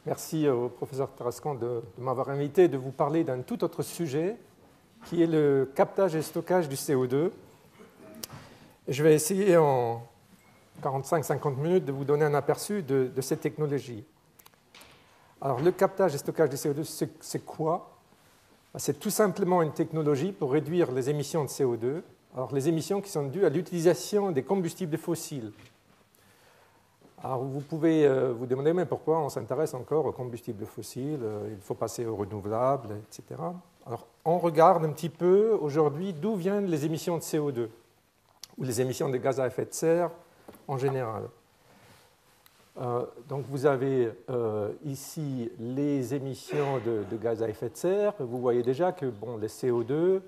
Merci au professeur Tarascon de m'avoir invité de vous parler d'un tout autre sujet qui est le captage et stockage du CO2. Je vais essayer en 45-50 minutes de vous donner un aperçu de cette technologie. Alors, le captage et stockage du CO2, c'est quoi? C'est tout simplement une technologie pour réduire les émissions de CO2. Alors, les émissions qui sont dues à l'utilisation des combustibles fossiles. Alors, vous pouvez vous demander, mais pourquoi on s'intéresse encore aux combustibles fossiles? Il faut passer aux renouvelables, etc. Alors, on regarde un petit peu aujourd'hui d'où viennent les émissions de CO2 ou les émissions de gaz à effet de serre en général. Donc, vous avez ici les émissions de gaz à effet de serre. Vous voyez déjà que les CO2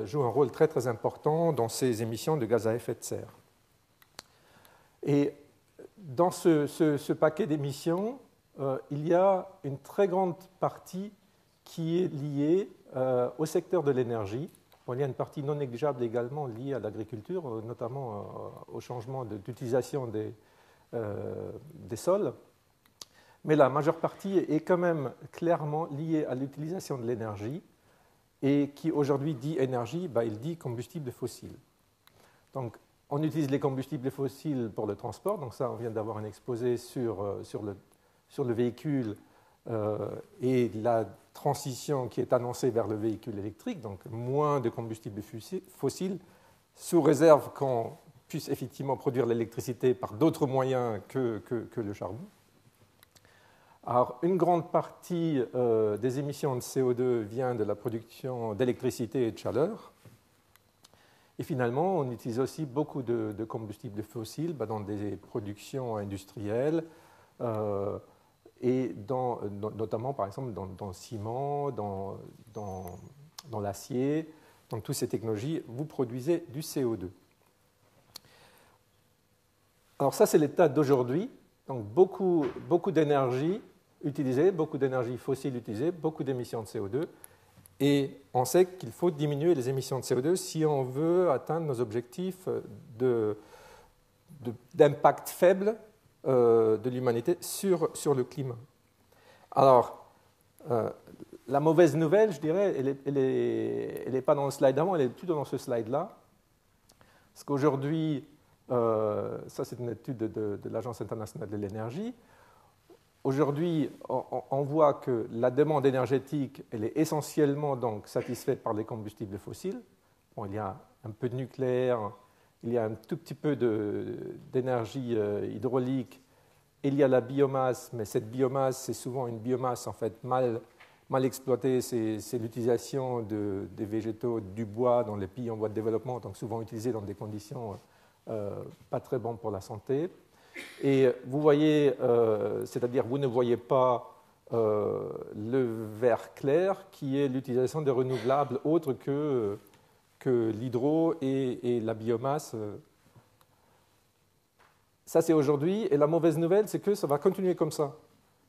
jouent un rôle très, très important dans ces émissions de gaz à effet de serre. Et dans ce paquet d'émissions, il y a une très grande partie qui est liée au secteur de l'énergie. Il y a une partie non négligeable également liée à l'agriculture, notamment au changement d'utilisation des sols. Mais la majeure partie est quand même clairement liée à l'utilisation de l'énergie. Et qui aujourd'hui dit énergie, il dit combustible fossile. Donc, on utilise les combustibles fossiles pour le transport. Donc ça, on vient d'avoir un exposé sur le véhicule et la transition qui est annoncée vers le véhicule électrique. Donc moins de combustibles fossiles, sous réserve qu'on puisse effectivement produire l'électricité par d'autres moyens que le charbon. Alors, une grande partie des émissions de CO2 vient de la production d'électricité et de chaleur. Et finalement, on utilise aussi beaucoup de combustibles fossiles dans des productions industrielles et notamment, par exemple, dans le ciment, dans l'acier. Dans toutes ces technologies, vous produisez du CO2. Alors ça, c'est l'état d'aujourd'hui. Donc beaucoup d'énergie utilisée, beaucoup d'énergie fossile utilisée, beaucoup d'émissions de CO2. Et on sait qu'il faut diminuer les émissions de CO2 si on veut atteindre nos objectifs d'impact faible de l'humanité sur le climat. Alors, la mauvaise nouvelle, je dirais, elle n'est pas dans le slide avant, elle est plutôt dans ce slide-là. Parce qu'aujourd'hui, ça c'est une étude de l'Agence internationale de l'énergie. Aujourd'hui, on voit que la demande énergétique elle est essentiellement donc, satisfaite par les combustibles fossiles. Il y a un peu de nucléaire, il y a un tout petit peu d'énergie hydraulique, il y a la biomasse, mais cette biomasse, c'est souvent une biomasse en fait, mal exploitée. C'est l'utilisation des végétaux, du bois dans les pays en voie de développement, donc souvent utilisé dans des conditions pas très bonnes pour la santé. Et vous voyez, c'est-à-dire vous ne voyez pas le vert clair qui est l'utilisation des renouvelables autres que l'hydro et la biomasse. Ça, c'est aujourd'hui. Et la mauvaise nouvelle, c'est que ça va continuer comme ça.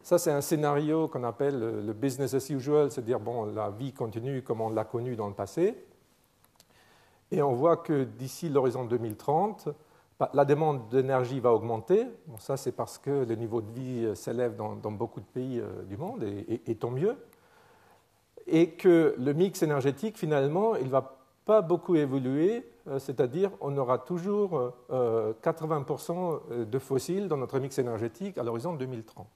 Ça, c'est un scénario qu'on appelle le business as usual, c'est-à-dire la vie continue comme on l'a connue dans le passé. Et on voit que d'ici l'horizon 2030, la demande d'énergie va augmenter. Ça, c'est parce que le niveau de vie s'élève dans beaucoup de pays du monde, et tant mieux. Et que le mix énergétique, finalement, il ne va pas beaucoup évoluer, c'est-à-dire on aura toujours 80% de fossiles dans notre mix énergétique à l'horizon 2030.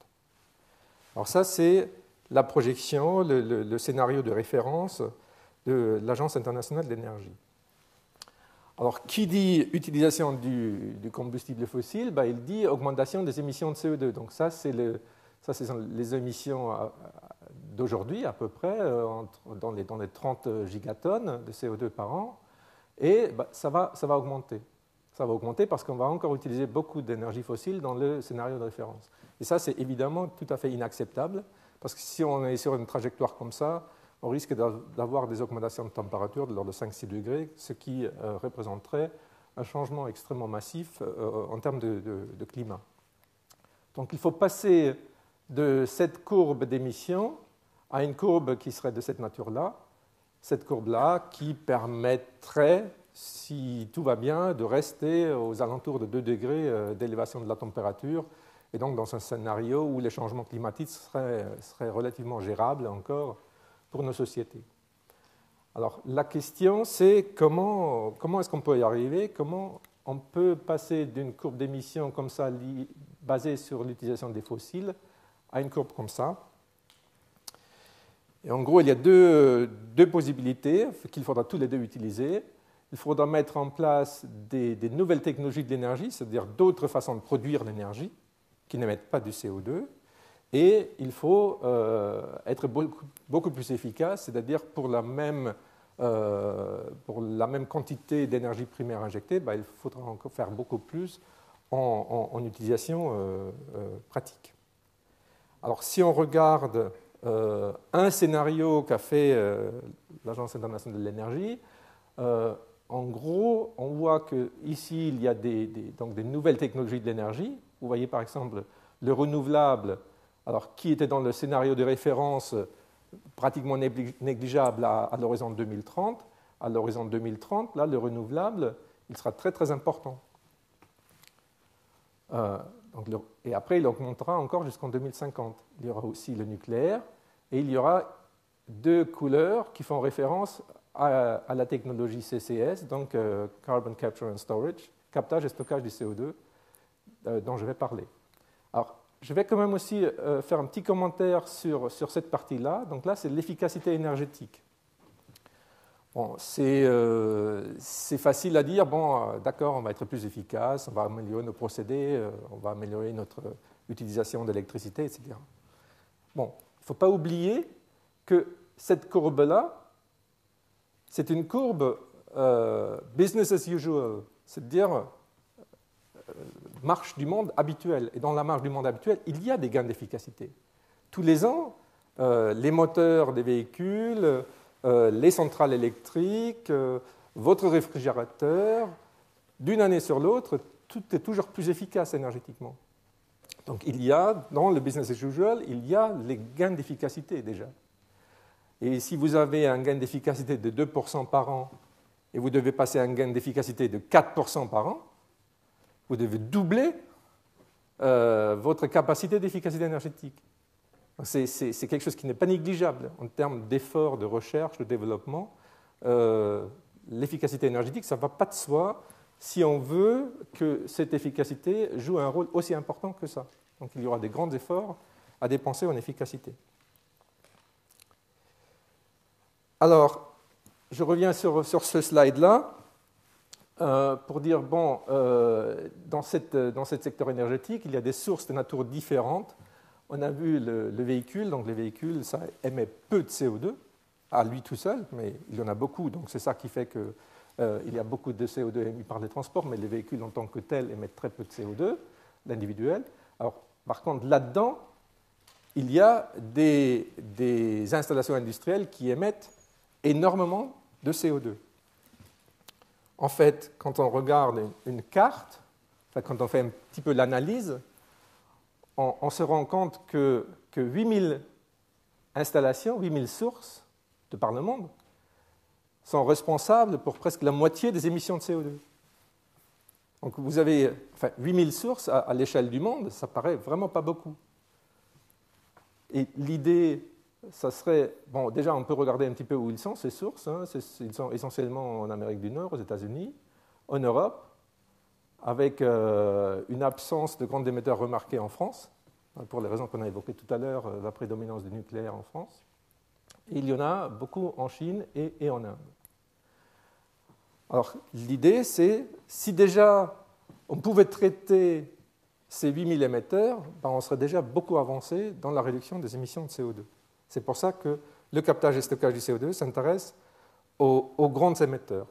Alors ça, c'est la projection, le scénario de référence de l'Agence internationale de l'énergie. Alors, qui dit utilisation du combustible fossile, il dit augmentation des émissions de CO2. Donc ça, c'est les émissions d'aujourd'hui à peu près, dans les 30 gigatonnes de CO2 par an. Et ça va augmenter. Ça va augmenter parce qu'on va encore utiliser beaucoup d'énergie fossile dans le scénario de référence. Et ça, c'est évidemment tout à fait inacceptable, parce que si on est sur une trajectoire comme ça, on risque d'avoir des augmentations de température de l'ordre de 5-6 degrés, ce qui représenterait un changement extrêmement massif en termes de climat. Donc il faut passer de cette courbe d'émissions à une courbe qui serait de cette nature-là, cette courbe-là qui permettrait, si tout va bien, de rester aux alentours de 2 degrés d'élévation de la température et donc dans un scénario où les changements climatiques seraient relativement gérables encore pour nos sociétés. Alors la question c'est comment est-ce qu'on peut y arriver, comment on peut passer d'une courbe d'émission comme ça basée sur l'utilisation des fossiles à une courbe comme ça. Et en gros, il y a deux possibilités qu'il faudra tous les deux utiliser. Il faudra mettre en place des nouvelles technologies de l'énergie, c'est-à-dire d'autres façons de produire l'énergie qui n'émettent pas du CO2. Et il faut être beaucoup plus efficace, c'est-à-dire pour la même quantité d'énergie primaire injectée, il faudra encore faire beaucoup plus en utilisation pratique. Alors si on regarde un scénario qu'a fait l'Agence internationale de l'énergie, en gros, on voit qu'ici, il y a donc des nouvelles technologies de l'énergie. Vous voyez par exemple le renouvelable, alors, qui était dans le scénario de référence pratiquement négligeable à l'horizon 2030. À l'horizon 2030, là, le renouvelable, il sera très très important. Et après, il augmentera encore jusqu'en 2050. Il y aura aussi le nucléaire et il y aura deux couleurs qui font référence à la technologie CCS, donc Carbon Capture and Storage, captage et stockage du CO2, dont je vais parler. Alors, je vais quand même aussi faire un petit commentaire sur cette partie-là. Donc là, c'est l'efficacité énergétique. Bon, c'est facile à dire, bon, d'accord, on va être plus efficace, on va améliorer nos procédés, on va améliorer notre utilisation d'électricité, etc. Bon, il ne faut pas oublier que cette courbe-là, c'est une courbe business as usual, c'est-à-dire marche du monde habituel. Et dans la marche du monde habituel, il y a des gains d'efficacité. Tous les ans, les moteurs des véhicules, les centrales électriques, votre réfrigérateur, d'une année sur l'autre, tout est toujours plus efficace énergétiquement. Donc il y a, dans le business as usual, il y a les gains d'efficacité déjà. Et si vous avez un gain d'efficacité de 2% par an et vous devez passer à un gain d'efficacité de 4% par an, vous devez doubler votre capacité d'efficacité énergétique. C'est quelque chose qui n'est pas négligeable en termes d'efforts de recherche, de développement. L'efficacité énergétique, ça ne va pas de soi si on veut que cette efficacité joue un rôle aussi important que ça. Donc il y aura des grands efforts à dépenser en efficacité. Alors, je reviens sur ce slide-là pour dire, bon, dans ce secteur énergétique, il y a des sources de nature différentes. On a vu le véhicule, donc les véhicules, ça émet peu de CO2 à lui tout seul, mais il y en a beaucoup, donc c'est ça qui fait qu'il y a beaucoup de CO2 émis par les transports, mais les véhicules en tant que tels émettent très peu de CO2, l'individuel. Alors, par contre, là-dedans, il y a des installations industrielles qui émettent énormément de CO2. En fait, quand on regarde une carte, enfin, quand on fait un petit peu l'analyse, on se rend compte que 8000 installations, 8000 sources de par le monde sont responsables pour presque la moitié des émissions de CO2. Donc vous avez 8000 sources à l'échelle du monde, ça paraît vraiment pas beaucoup. Et l'idée, ça serait, bon, déjà on peut regarder un petit peu où ils sont, ces sources, hein, ils sont essentiellement en Amérique du Nord, aux États-Unis, en Europe, avec une absence de grands émetteurs remarqués en France, pour les raisons qu'on a évoquées tout à l'heure, la prédominance du nucléaire en France. Et il y en a beaucoup en Chine et en Inde. Alors l'idée, c'est, si déjà on pouvait traiter ces 8000 émetteurs, on serait déjà beaucoup avancé dans la réduction des émissions de CO2. C'est pour ça que le captage et stockage du CO2 s'intéresse aux grands émetteurs.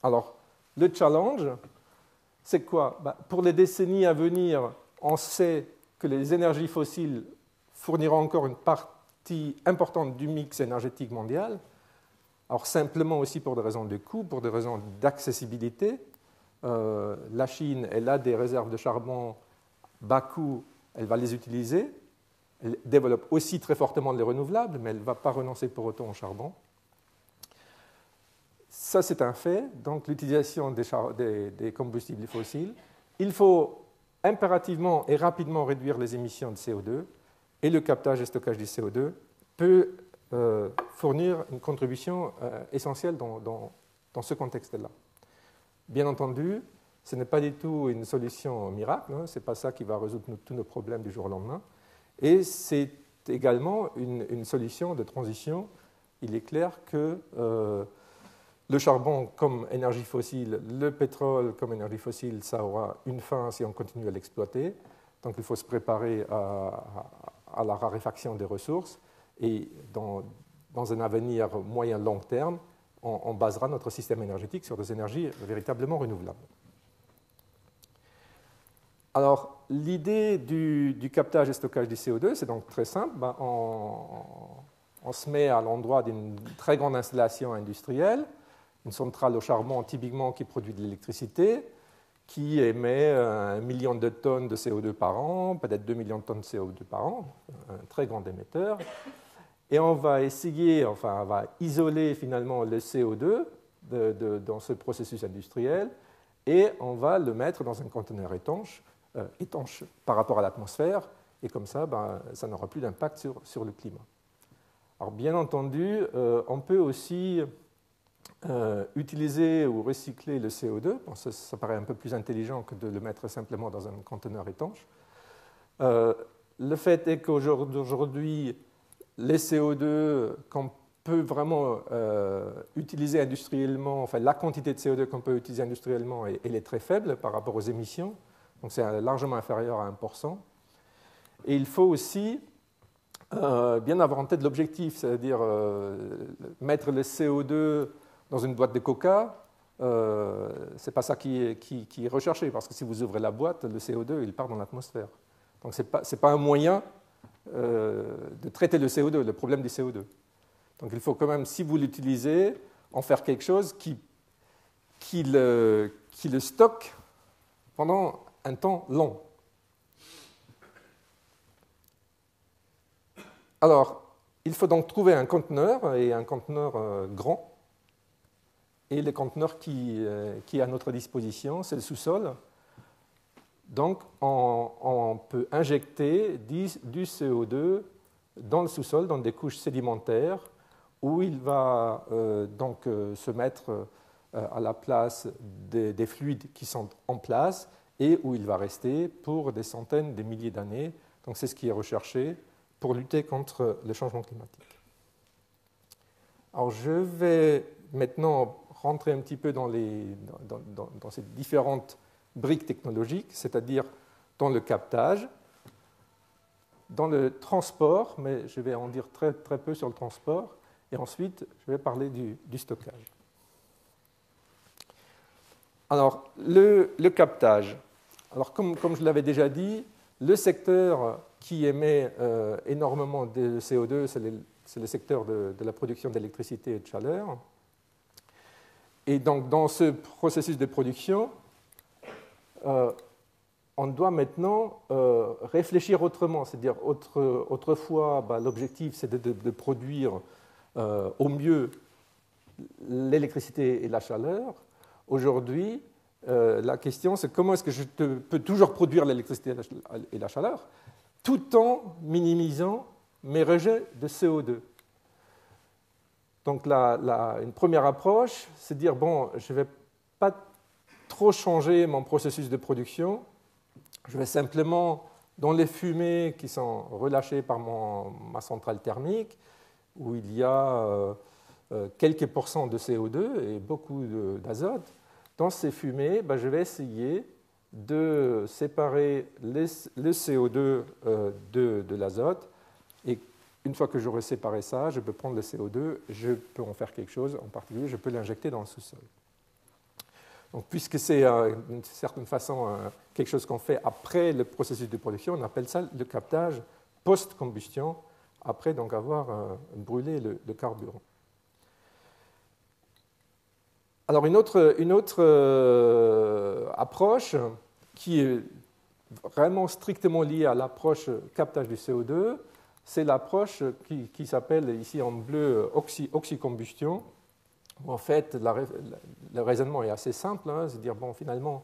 Alors, le challenge, c'est quoi? Pour les décennies à venir, on sait que les énergies fossiles fourniront encore une partie importante du mix énergétique mondial. Alors simplement aussi pour des raisons de coût, pour des raisons d'accessibilité. La Chine, elle a des réserves de charbon bas coût, elle va les utiliser. Elle développe aussi très fortement les renouvelables, mais elle ne va pas renoncer pour autant au charbon. Ça, c'est un fait. Donc, l'utilisation des combustibles fossiles. Il faut impérativement et rapidement réduire les émissions de CO2, et le captage et stockage du CO2 peut fournir une contribution essentielle dans ce contexte-là. Bien entendu, ce n'est pas du tout une solution miracle, hein, ce n'est pas ça qui va résoudre tous nos problèmes du jour au lendemain, et c'est également une solution de transition. Il est clair que le charbon comme énergie fossile, le pétrole comme énergie fossile, ça aura une fin si on continue à l'exploiter. Donc il faut se préparer à la raréfaction des ressources et dans un avenir moyen-long terme, on basera notre système énergétique sur des énergies véritablement renouvelables. Alors l'idée du captage et stockage du CO2, c'est donc très simple. On se met à l'endroit d'une très grande installation industrielle, une centrale au charbon typiquement qui produit de l'électricité, qui émet 1 million de tonnes de CO2 par an, peut-être 2 millions de tonnes de CO2 par an, un très grand émetteur. Et on va essayer, enfin, on va isoler finalement le CO2 dans ce processus industriel et on va le mettre dans un conteneur étanche par rapport à l'atmosphère, et comme ça, ça n'aura plus d'impact sur le climat. Alors, bien entendu, on peut aussi utiliser ou recycler le CO2. Bon, ça paraît un peu plus intelligent que de le mettre simplement dans un conteneur étanche. Le fait est qu'aujourd'hui, les CO2 qu'on peut vraiment utiliser industriellement, enfin la quantité de CO2 qu'on peut utiliser industriellement, elle est très faible par rapport aux émissions, donc c'est largement inférieur à 1%. Et il faut aussi bien avoir en tête l'objectif, c'est-à-dire mettre le CO2 dans une boîte de coca, ce n'est pas ça qui est recherché, parce que si vous ouvrez la boîte, le CO2 il part dans l'atmosphère. Donc ce n'est pas un moyen de traiter le CO2, le problème du CO2. Donc il faut quand même, si vous l'utilisez, en faire quelque chose qui le stocke pendant un temps long. Alors, il faut donc trouver un conteneur, et un conteneur grand. Et le conteneur qui est à notre disposition, c'est le sous-sol. Donc, on peut injecter du CO2 dans le sous-sol, dans des couches sédimentaires, où il va donc se mettre à la place des fluides qui sont en place et où il va rester pour des centaines, des milliers d'années. Donc, c'est ce qui est recherché pour lutter contre le changement climatique. Alors, je vais maintenant rentrer un petit peu dans ces différentes briques technologiques, c'est-à-dire dans le captage, dans le transport, mais je vais en dire très, très peu sur le transport, et ensuite je vais parler du stockage. Alors, le captage. Alors, comme je l'avais déjà dit, le secteur qui émet énormément de CO2, c'est le secteur de la production d'électricité et de chaleur. Et donc, dans ce processus de production, on doit maintenant réfléchir autrement. C'est-à-dire, autrefois, l'objectif, c'était de produire au mieux l'électricité et la chaleur. Aujourd'hui, la question, c'est comment est-ce que je peux toujours produire l'électricité et la chaleur tout en minimisant mes rejets de CO2. Donc, une première approche, c'est de dire, bon, je ne vais pas trop changer mon processus de production, je vais simplement, dans les fumées qui sont relâchées par ma centrale thermique, où il y a quelques pourcents de CO2 et beaucoup d'azote, dans ces fumées, je vais essayer de séparer le CO2 de l'azote. Et une fois que j'aurai séparé ça, je peux prendre le CO2, je peux en faire quelque chose, en particulier, je peux l'injecter dans le sous-sol. Donc, puisque c'est d'une certaine façon quelque chose qu'on fait après le processus de production, on appelle ça le captage post-combustion, après donc avoir brûlé le carburant. Alors, une autre approche qui est vraiment strictement liée à l'approche captage du CO2, c'est l'approche qui s'appelle ici en bleu oxycombustion. En fait, le raisonnement est assez simple, hein, c'est-à-dire, bon, finalement,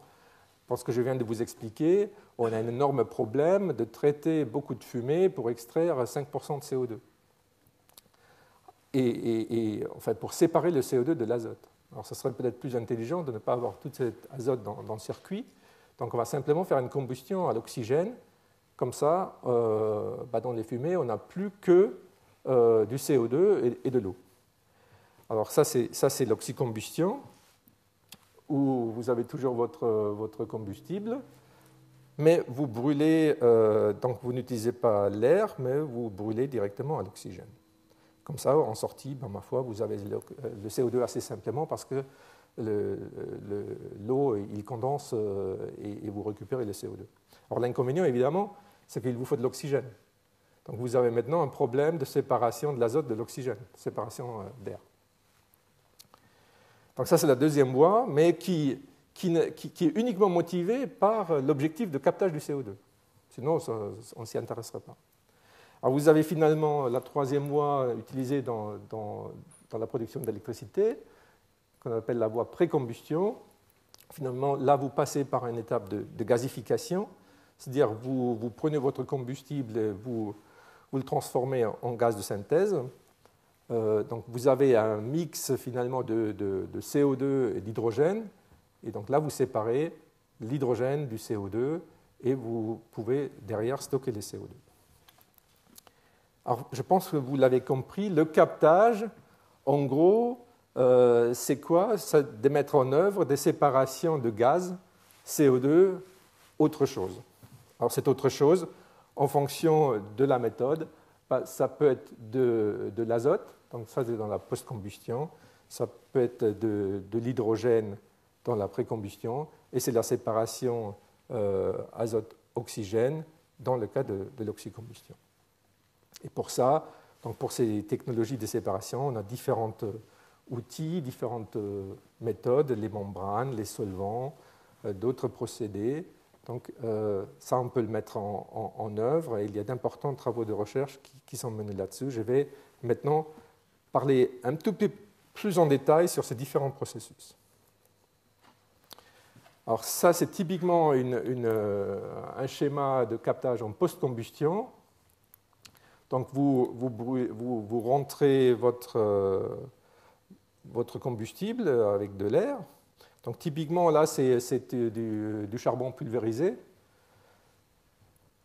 pour ce que je viens de vous expliquer, on a un énorme problème de traiter beaucoup de fumée pour extraire 5% de CO2. Et enfin, pour séparer le CO2 de l'azote. Alors, ce serait peut-être plus intelligent de ne pas avoir tout cet azote dans le circuit. Donc, on va simplement faire une combustion à l'oxygène. Comme ça, dans les fumées, on n'a plus que du CO2 et de l'eau. Alors, ça, c'est l'oxycombustion, où vous avez toujours votre combustible, mais vous brûlez, donc vous n'utilisez pas l'air, mais vous brûlez directement à l'oxygène. Comme ça, en sortie, ma foi, vous avez le CO2 assez simplement parce que l'eau, il condense et vous récupérez le CO2. Alors l'inconvénient, évidemment, c'est qu'il vous faut de l'oxygène. Donc vous avez maintenant un problème de séparation de l'azote de l'oxygène, séparation d'air. Donc ça, c'est la deuxième voie, mais qui est uniquement motivée par l'objectif de captage du CO2. Sinon, on ne s'y intéresserait pas. Alors vous avez finalement la troisième voie utilisée dans la production d'électricité, qu'on appelle la voie pré-combustion. Finalement, là, vous passez par une étape de gazification, c'est-à-dire vous prenez votre combustible et vous le transformez en gaz de synthèse. Donc vous avez un mix finalement de CO2 et d'hydrogène, et donc là, vous séparez l'hydrogène du CO2 et vous pouvez derrière stocker les CO2. Alors, je pense que vous l'avez compris, le captage, en gros, c'est quoi? C'est de mettre en œuvre des séparations de gaz, CO2, autre chose. Alors, cette autre chose, en fonction de la méthode, ça peut être de l'azote, donc ça c'est dans la post-combustion, ça peut être de l'hydrogène dans la pré-combustion, et c'est la séparation azote-oxygène dans le cas de l'oxycombustion. Et pour ça, donc pour ces technologies de séparation, on a différents outils, différentes méthodes, les membranes, les solvants, d'autres procédés. Donc ça, on peut le mettre en œuvre et il y a d'importants travaux de recherche qui sont menés là-dessus. Je vais maintenant parler un tout petit peu plus en détail sur ces différents processus. Alors ça, c'est typiquement un schéma de captage en post-combustion. Donc vous rentrez votre combustible avec de l'air. Donc typiquement là c'est du charbon pulvérisé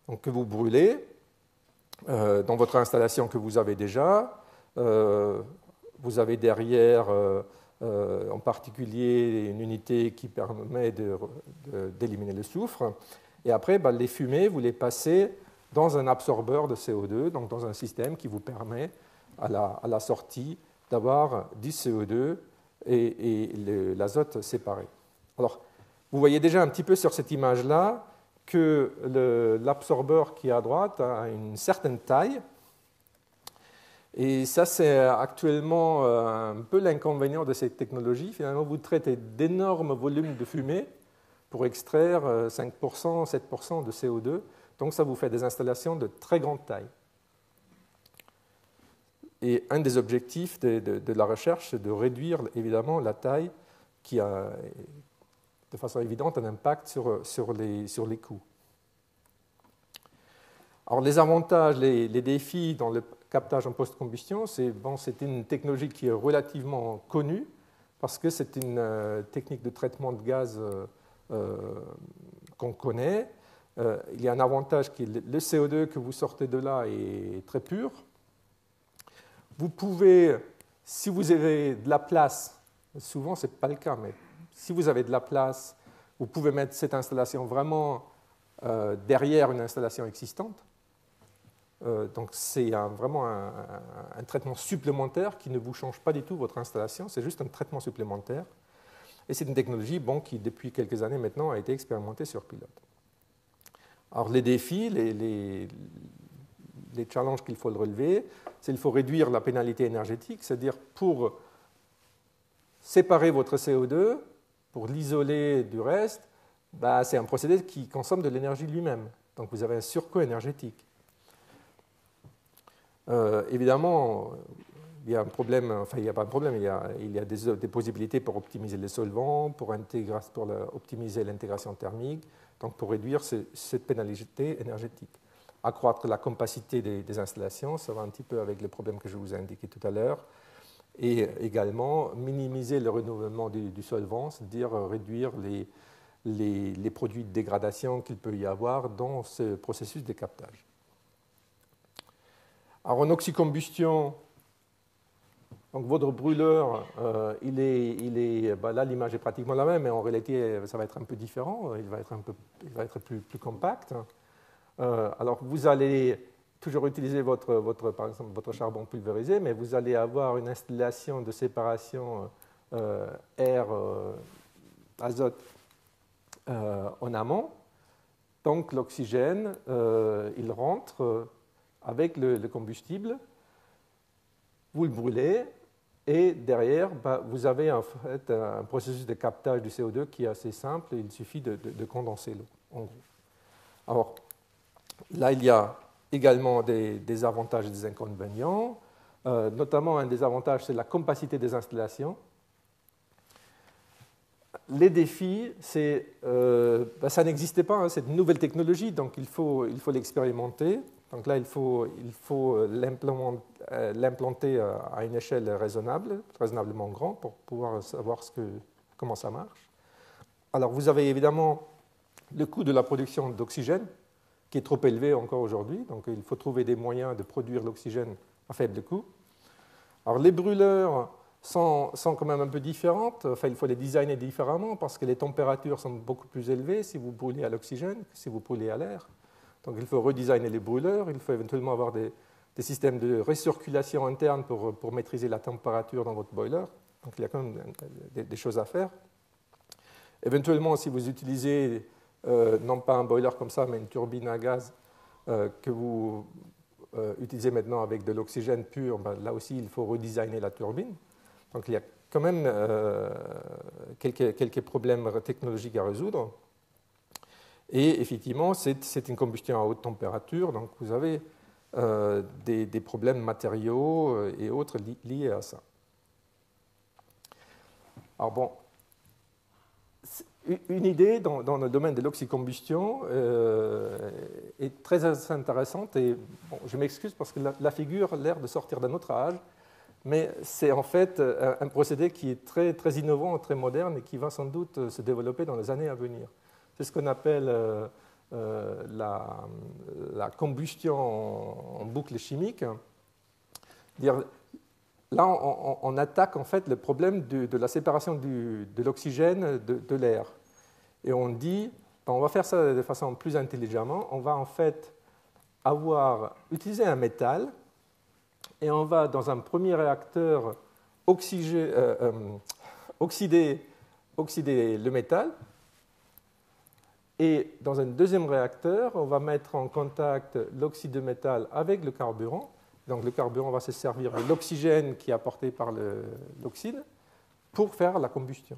donc, que vous brûlez dans votre installation que vous avez déjà. Vous avez derrière en particulier une unité qui permet d'éliminer le soufre. Et après les fumées vous les passez dans un absorbeur de CO2, donc dans un système qui vous permet à la sortie d'avoir du CO2 et l'azote séparé. Alors, vous voyez déjà un petit peu sur cette image-là que l'absorbeur qui est à droite a une certaine taille. Et ça, c'est actuellement un peu l'inconvénient de cette technologie. Finalement, vous traitez d'énormes volumes de fumée pour extraire 5%, 7% de CO2. Donc ça vous fait des installations de très grande taille. Et un des objectifs de la recherche, c'est de réduire évidemment la taille qui a de façon évidente un impact sur les coûts. Alors les avantages, les défis dans le captage en post-combustion, c'est une technologie qui est relativement connue parce que c'est une technique de traitement de gaz qu'on connaît. Il y a un avantage qui est le CO2 que vous sortez de là est très pur. Vous pouvez, si vous avez de la place, souvent ce n'est pas le cas, mais si vous avez de la place, vous pouvez mettre cette installation vraiment derrière une installation existante. Donc c'est vraiment un traitement supplémentaire qui ne vous change pas du tout votre installation, c'est juste un traitement supplémentaire. Et c'est une technologie qui, depuis quelques années maintenant, a été expérimentée sur pilote. Alors les défis, les challenges qu'il faut relever, c'est qu'il faut réduire la pénalité énergétique, c'est-à-dire pour séparer votre CO2, pour l'isoler du reste, c'est un procédé qui consomme de l'énergie lui-même. Donc vous avez un surcoût énergétique. Évidemment, il y a un problème, enfin il n'y a pas un problème, il y a des possibilités pour optimiser les solvants, pour optimiser l'intégration thermique, donc pour réduire cette pénalité énergétique. Accroître la capacité des installations, ça va un petit peu avec le problème que je vous ai indiqué tout à l'heure, et également minimiser le renouvellement du solvant, c'est-à-dire réduire les produits de dégradation qu'il peut y avoir dans ce processus de captage. Alors en oxycombustion, donc votre brûleur, là l'image est pratiquement la même, mais en réalité ça va être un peu différent, il va être plus compact. Alors vous allez toujours utiliser par exemple, votre charbon pulvérisé, mais vous allez avoir une installation de séparation air-azote en amont. Donc l'oxygène, il rentre avec le combustible, vous le brûlez, et derrière, vous avez en fait un processus de captage du CO2 qui est assez simple, il suffit de condenser l'eau, en gros. Alors, là, il y a également des avantages et des inconvénients, notamment un des avantages, c'est la capacité des installations. Les défis, ça n'existait pas, hein, cette nouvelle technologie, donc il faut l'expérimenter. Donc là, il faut l'implanter à une échelle raisonnablement grande pour pouvoir savoir comment ça marche. Alors vous avez évidemment le coût de la production d'oxygène, qui est trop élevé encore aujourd'hui, donc il faut trouver des moyens de produire l'oxygène à faible coût. Alors les brûleurs sont quand même un peu différentes, enfin il faut les designer différemment parce que les températures sont beaucoup plus élevées si vous brûlez à l'oxygène que si vous brûlez à l'air. Donc il faut redesigner les brûleurs, il faut éventuellement avoir des systèmes de recirculation interne pour maîtriser la température dans votre boiler. Donc il y a quand même des choses à faire. Éventuellement, si vous utilisez non pas un boiler comme ça, mais une turbine à gaz que vous utilisez maintenant avec de l'oxygène pur, là aussi il faut redesigner la turbine. Donc il y a quand même quelques problèmes technologiques à résoudre. Et effectivement, c'est une combustion à haute température, donc vous avez des problèmes matériaux et autres liés à ça. Alors bon, une idée dans le domaine de l'oxycombustion est très intéressante, et bon, je m'excuse parce que la figure a l'air de sortir d'un autre âge, mais c'est en fait un procédé qui est très, très innovant, très moderne et qui va sans doute se développer dans les années à venir. C'est ce qu'on appelle la combustion en boucle chimique. Là, on attaque en fait le problème de la séparation de l'oxygène de l'air. Et on dit, on va faire ça de façon plus intelligemment, on va en fait utiliser un métal et on va, dans un premier réacteur, oxyder le métal. Et dans un deuxième réacteur, on va mettre en contact l'oxyde de métal avec le carburant. Donc le carburant va se servir de l'oxygène qui est apporté par l'oxyde pour faire la combustion.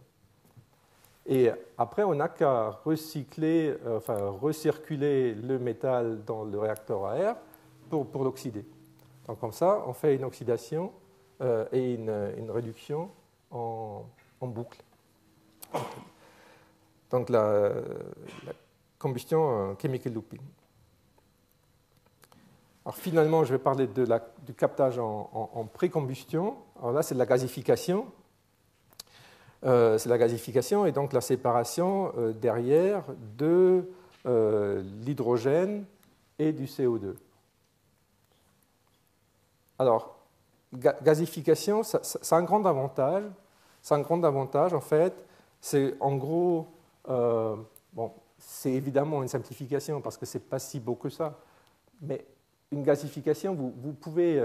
Et après, on n'a qu'à recirculer le métal dans le réacteur à air pour l'oxyder. Donc comme ça, on fait une oxydation et une réduction en boucle. Donc la combustion chemical looping. Alors finalement, je vais parler du captage en pré-combustion. Alors là, c'est de la gasification. C'est la gasification et donc la séparation derrière de l'hydrogène et du CO2. Alors, gasification, ça a un grand avantage. Ça a un grand avantage, en fait. C'est en gros, c'est évidemment une simplification parce que ce n'est pas si beau que ça. Mais une gasification, vous pouvez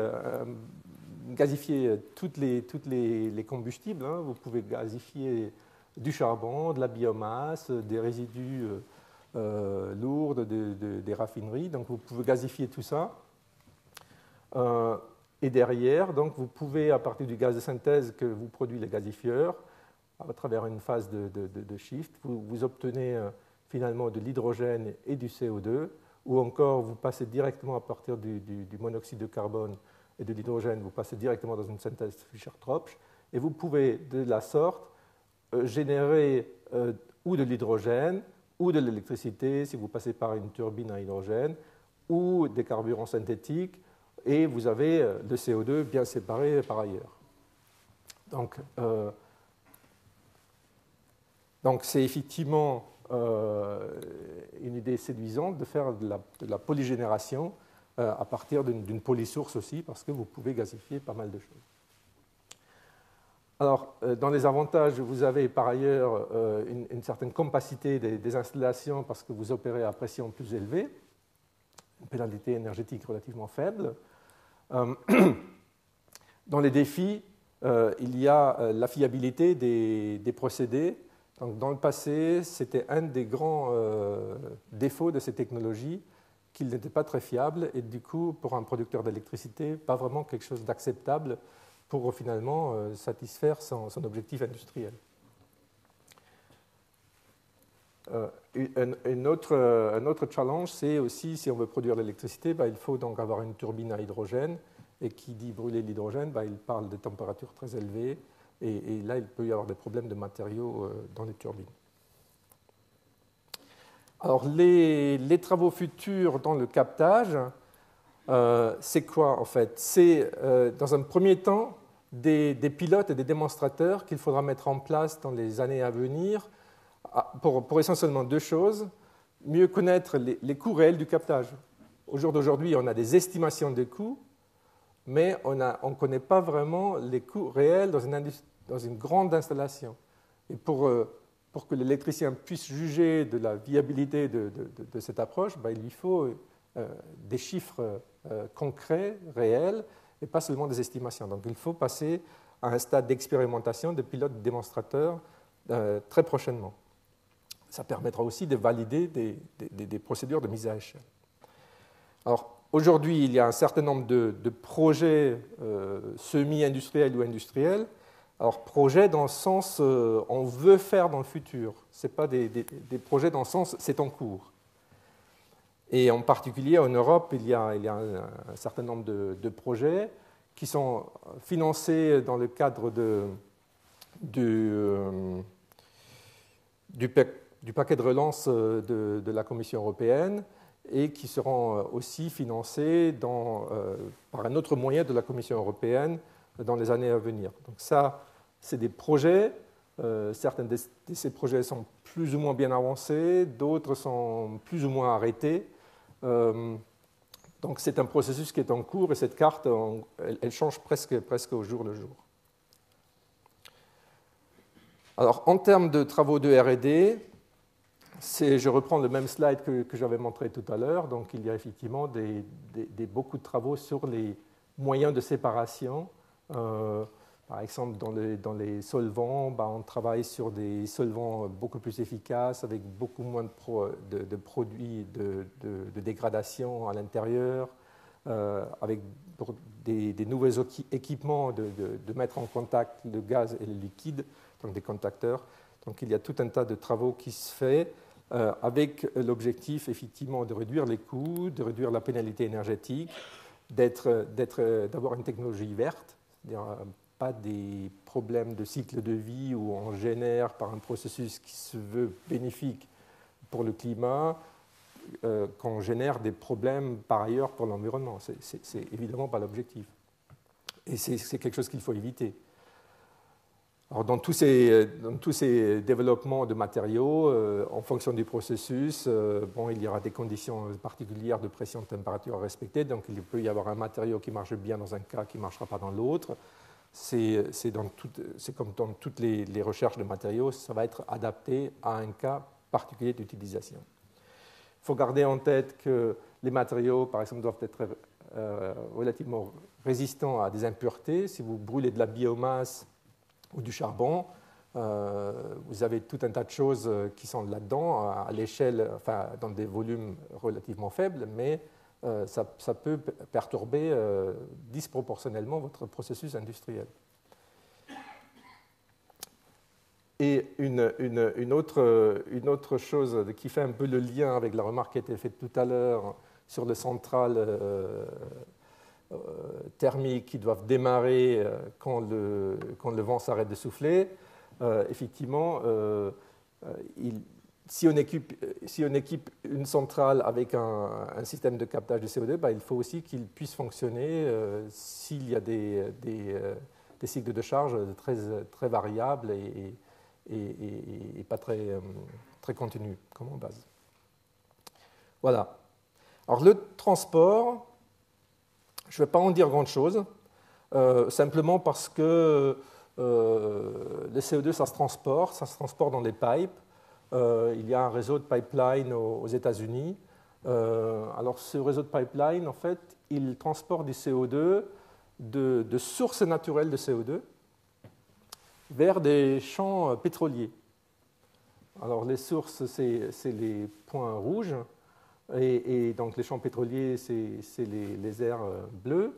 gasifier tous les combustibles. Hein. Vous pouvez gasifier du charbon, de la biomasse, des résidus lourds des raffineries. Donc vous pouvez gasifier tout ça. Et derrière, donc, vous pouvez, à partir du gaz de synthèse que vous produisent les gasifieurs, à travers une phase de shift, vous obtenez finalement de l'hydrogène et du CO2, ou encore vous passez directement à partir du monoxyde de carbone et de l'hydrogène, vous passez directement dans une synthèse Fischer-Tropsch, et vous pouvez de la sorte générer ou de l'hydrogène, ou de l'électricité, si vous passez par une turbine à hydrogène, ou des carburants synthétiques, et vous avez le CO2 bien séparé par ailleurs. Donc c'est effectivement une idée séduisante de faire de la polygénération à partir d'une polysource aussi, parce que vous pouvez gasifier pas mal de choses. Alors, dans les avantages, vous avez par ailleurs une certaine compacité des installations parce que vous opérez à pression plus élevée, une pénalité énergétique relativement faible. Dans les défis, il y a la fiabilité des procédés. Donc, dans le passé, c'était un des grands défauts de ces technologies, qu'ils n'étaient pas très fiables et du coup, pour un producteur d'électricité, pas vraiment quelque chose d'acceptable pour finalement satisfaire son objectif industriel. Un autre challenge, c'est aussi, si on veut produire de l'électricité, il faut donc avoir une turbine à hydrogène, et qui dit brûler l'hydrogène, il parle de températures très élevées, et là, il peut y avoir des problèmes de matériaux dans les turbines. Alors, les travaux futurs dans le captage, c'est quoi en fait? C'est dans un premier temps des pilotes et des démonstrateurs qu'il faudra mettre en place dans les années à venir pour essentiellement deux choses. Mieux connaître les coûts réels du captage. Au jour d'aujourd'hui, on a des estimations de coûts, mais on ne connaît pas vraiment les coûts réels dans une grande installation. Et pour que l'électricien puisse juger de la viabilité de cette approche, il lui faut des chiffres concrets, réels, et pas seulement des estimations. Donc il faut passer à un stade d'expérimentation de pilotes démonstrateurs très prochainement. Ça permettra aussi de valider des procédures de mise à échelle. Alors aujourd'hui, il y a un certain nombre de projets semi-industriels ou industriels. Alors, projet dans le sens on veut faire dans le futur. Ce n'est pas des projets dans le sens c'est en cours. Et en particulier, en Europe, il y a un certain nombre de projets qui sont financés dans le cadre du paquet de relance de la Commission européenne et qui seront aussi financés par un autre moyen de la Commission européenne dans les années à venir. Donc ça, c'est des projets. Certains de ces projets sont plus ou moins bien avancés, d'autres sont plus ou moins arrêtés. Donc c'est un processus qui est en cours et cette carte, elle change presque au jour le jour. Alors en termes de travaux de R&D, je reprends le même slide que j'avais montré tout à l'heure. Donc il y a effectivement beaucoup de travaux sur les moyens de séparation. Par exemple, dans les solvants, on travaille sur des solvants beaucoup plus efficaces, avec beaucoup moins de produits de dégradation à l'intérieur, avec pour des nouveaux équipements de mettre en contact le gaz et le liquide, donc des contacteurs. Donc il y a tout un tas de travaux qui se fait avec l'objectif effectivement de réduire les coûts, de réduire la pénalité énergétique, d'avoir une technologie verte, c'est-à-dire pas des problèmes de cycle de vie où on génère par un processus qui se veut bénéfique pour le climat, qu'on génère des problèmes par ailleurs pour l'environnement. C'est évidemment pas l'objectif. Et c'est quelque chose qu'il faut éviter. Alors, dans tous ces développements de matériaux, en fonction du processus, il y aura des conditions particulières de pression de température à respecter. Donc, il peut y avoir un matériau qui marche bien dans un cas, qui ne marchera pas dans l'autre. C'est comme dans toutes les recherches de matériaux, ça va être adapté à un cas particulier d'utilisation. Il faut garder en tête que les matériaux, par exemple, doivent être relativement résistants à des impuretés. Si vous brûlez de la biomasse ou du charbon, vous avez tout un tas de choses qui sont là-dedans, à l'échelle, enfin, dans des volumes relativement faibles, mais ça peut perturber disproportionnellement votre processus industriel. Et une autre chose qui fait un peu le lien avec la remarque qui a été faite tout à l'heure sur les centrales thermiques qui doivent démarrer quand le vent s'arrête de souffler, effectivement, si on équipe une centrale avec un système de captage de CO2, il faut aussi qu'il puisse fonctionner s'il y a des cycles de charge très variables et pas très continus comme en base. Voilà. Alors le transport, je ne vais pas en dire grand-chose, simplement parce que le CO2, ça se transporte dans les pipes. Il y a un réseau de pipeline aux États-Unis. Alors ce réseau de pipeline, en fait, il transporte du CO2 de sources naturelles de CO2 vers des champs pétroliers. Alors les sources, c'est les points rouges, et donc les champs pétroliers, c'est les aires bleues.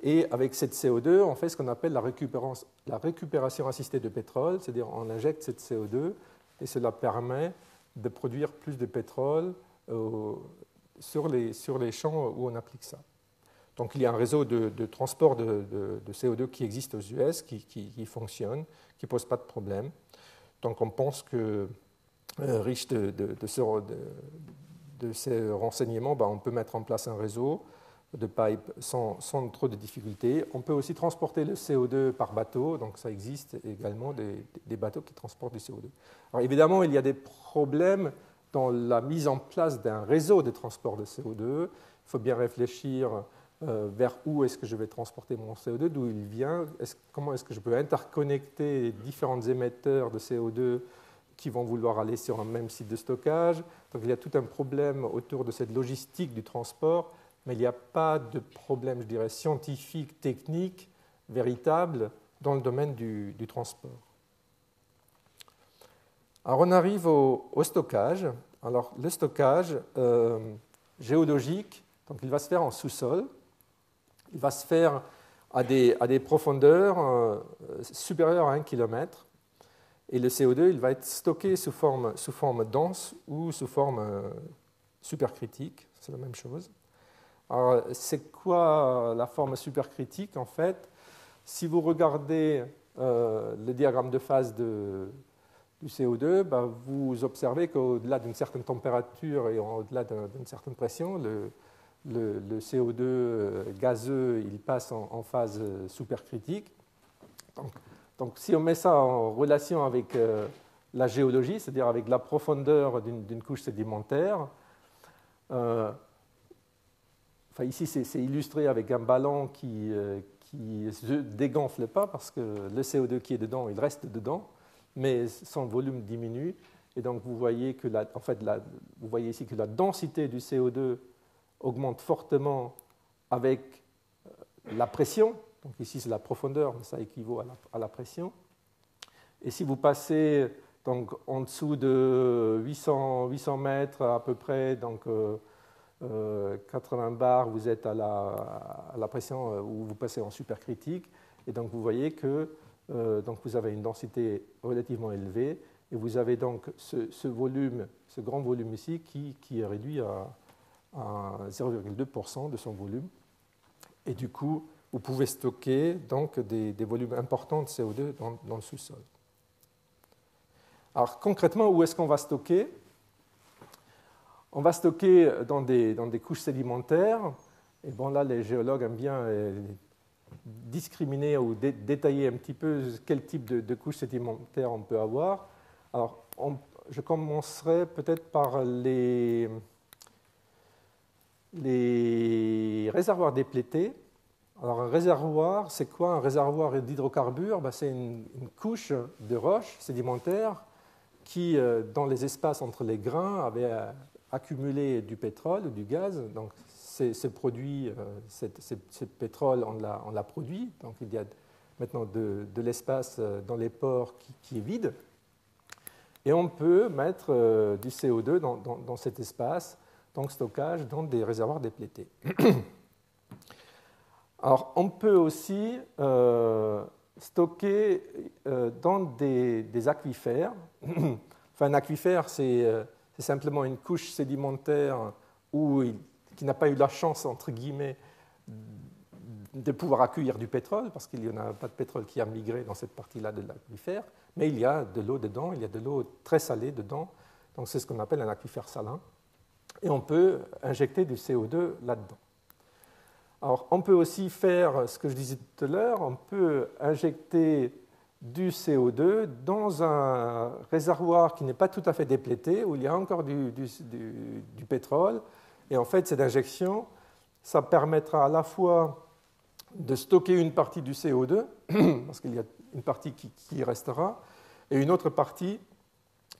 Et avec cette CO2, on fait ce qu'on appelle la récupération assistée de pétrole, c'est-à-dire on injecte cette CO2 et cela permet de produire plus de pétrole sur les champs où on applique ça. Donc il y a un réseau de transport de CO2 qui existe aux US, qui fonctionne, qui ne pose pas de problème. Donc on pense que, riche de ces renseignements, on peut mettre en place un réseau de pipes sans trop de difficultés. On peut aussi transporter le CO2 par bateau, donc ça existe également des bateaux qui transportent du CO2. Alors évidemment, il y a des problèmes dans la mise en place d'un réseau de transport de CO2. Il faut bien réfléchir vers où est-ce que je vais transporter mon CO2, d'où il vient, comment est-ce que je peux interconnecter différents émetteurs de CO2 qui vont vouloir aller sur un même site de stockage. Donc il y a tout un problème autour de cette logistique du transport, mais il n'y a pas de problème, je dirais, scientifique, technique, véritable dans le domaine du transport. Alors on arrive au stockage. Alors le stockage géologique, donc il va se faire en sous-sol, il va se faire à des profondeurs supérieures à 1 km, et le CO2 il va être stocké sous forme dense ou sous forme supercritique, c'est la même chose. Alors, c'est quoi la forme supercritique en fait? Si vous regardez le diagramme de phase du CO2, vous observez qu'au-delà d'une certaine température et au-delà d'une certaine pression, le CO2 gazeux il passe en phase supercritique. Donc, si on met ça en relation avec la géologie, c'est-à-dire avec la profondeur d'une couche sédimentaire, ici, c'est illustré avec un ballon qui ne se dégonfle pas parce que le CO2 qui est dedans, il reste dedans, mais son volume diminue. Et donc, vous voyez, vous voyez ici que la densité du CO2 augmente fortement avec la pression. Donc ici, c'est la profondeur, mais ça équivaut à la pression. Et si vous passez donc, en dessous de 800 mètres à peu près, donc 80 bars, vous êtes à la pression où vous passez en supercritique. Et donc vous voyez que donc vous avez une densité relativement élevée. Et vous avez donc ce volume, ce grand volume ici qui est réduit à 0,2% de son volume. Et du coup, vous pouvez stocker donc des volumes importants de CO2 dans le sous-sol. Alors concrètement, où est-ce qu'on va stocker? On va stocker dans des couches sédimentaires. Et bon, là, les géologues aiment bien discriminer ou détailler un petit peu quel type de couches sédimentaires on peut avoir. Alors, je commencerai peut-être par les réservoirs déplétés. Alors, un réservoir, c'est quoi un réservoir d'hydrocarbures? C'est une couche de roches sédimentaires qui, dans les espaces entre les grains, avait accumulé du pétrole ou du gaz. Donc, ce produit, ce pétrole, on l'a produit. Donc, il y a maintenant de l'espace dans les pores qui est vide. Et on peut mettre du CO2 dans cet espace, donc stockage dans des réservoirs déplétés. Alors, on peut aussi stocker dans des aquifères. Enfin, un aquifère, c'est simplement une couche sédimentaire qui n'a pas eu la chance, entre guillemets, de pouvoir accueillir du pétrole, parce qu'il n'y en a pas de pétrole qui a migré dans cette partie-là de l'aquifère, mais il y a de l'eau dedans, il y a de l'eau très salée dedans, donc c'est ce qu'on appelle un aquifère salin, et on peut injecter du CO2 là-dedans. Alors, on peut aussi faire ce que je disais tout à l'heure, on peut injecter du CO2 dans un réservoir qui n'est pas tout à fait déplété, où il y a encore du pétrole, et en fait, cette injection, ça permettra à la fois de stocker une partie du CO2, parce qu'il y a une partie qui restera, et une autre partie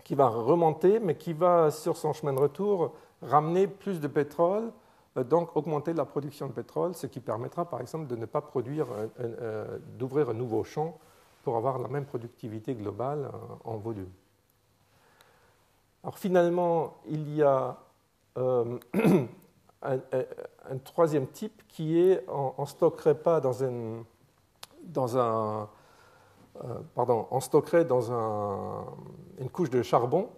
qui va remonter, mais qui va, sur son chemin de retour, ramener plus de pétrole, donc augmenter la production de pétrole, ce qui permettra, par exemple, de ne pas produire, d'ouvrir un nouveau champ pour avoir la même productivité globale en volume. Alors finalement, il y a un troisième type qui est on ne stockerait pas on stockerait dans une couche de charbon.